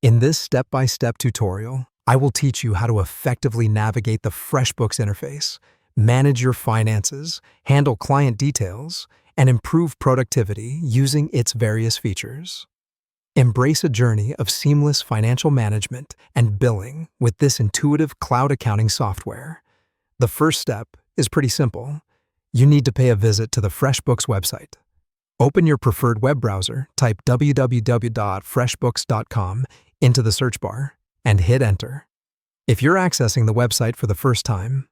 In this step-by-step tutorial, I will teach you how to effectively navigate the Freshbooks interface, manage your finances, handle client details, and improve productivity using its various features. Embrace a journey of seamless financial management and billing with this intuitive cloud accounting software. The first step is pretty simple. You need to pay a visit to the Freshbooks website. Open your preferred web browser, type www.freshbooks.com into the search bar, and hit enter. If you're accessing the website for the first time,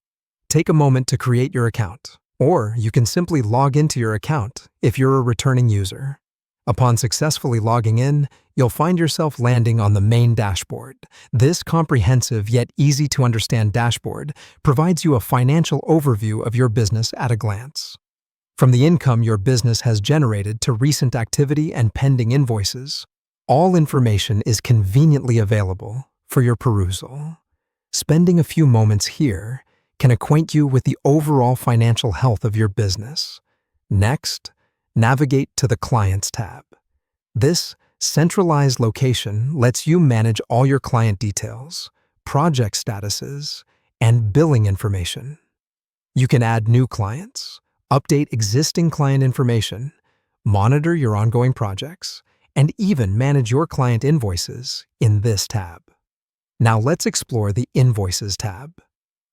take a moment to create your account, or you can simply log into your account if you're a returning user. Upon successfully logging in, you'll find yourself landing on the main dashboard. This comprehensive yet easy-to-understand dashboard provides you a financial overview of your business at a glance. From the income your business has generated to recent activity and pending invoices, all information is conveniently available for your perusal. Spending a few moments here can acquaint you with the overall financial health of your business. Next, navigate to the Clients tab. This centralized location lets you manage all your client details, project statuses, and billing information. You can add new clients, update existing client information, monitor your ongoing projects, and even manage your client invoices in this tab. Now let's explore the Invoices tab.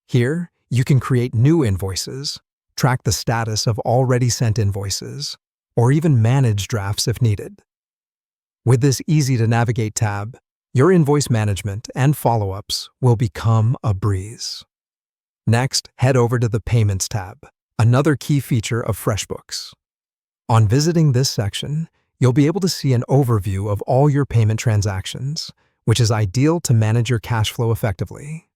Here, you can create new invoices, track the status of already sent invoices, or even manage drafts if needed. With this easy-to-navigate tab, your invoice management and follow-ups will become a breeze. Next, head over to the Payments tab, another key feature of Freshbooks. On visiting this section, you'll be able to see an overview of all your payment transactions, which is ideal to manage your cash flow effectively.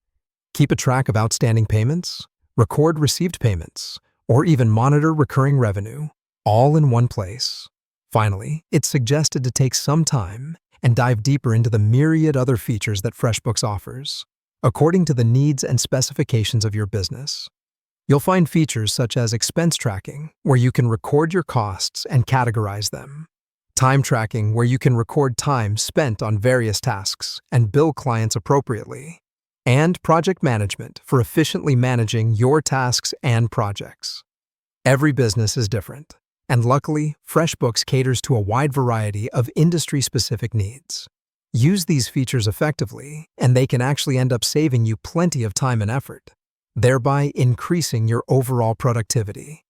Keep a track of outstanding payments, record received payments, or even monitor recurring revenue, all in one place. Finally, it's suggested to take some time and dive deeper into the myriad other features that Freshbooks offers, according to the needs and specifications of your business. You'll find features such as expense tracking, where you can record your costs and categorize them, time tracking, where you can record time spent on various tasks and bill clients appropriately, and project management for efficiently managing your tasks and projects. Every business is different, and luckily, Freshbooks caters to a wide variety of industry-specific needs. Use these features effectively, and they can actually end up saving you plenty of time and effort, thereby increasing your overall productivity.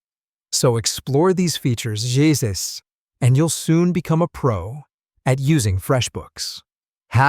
So explore these features, Jesus, and you'll soon become a pro at using Freshbooks. Happy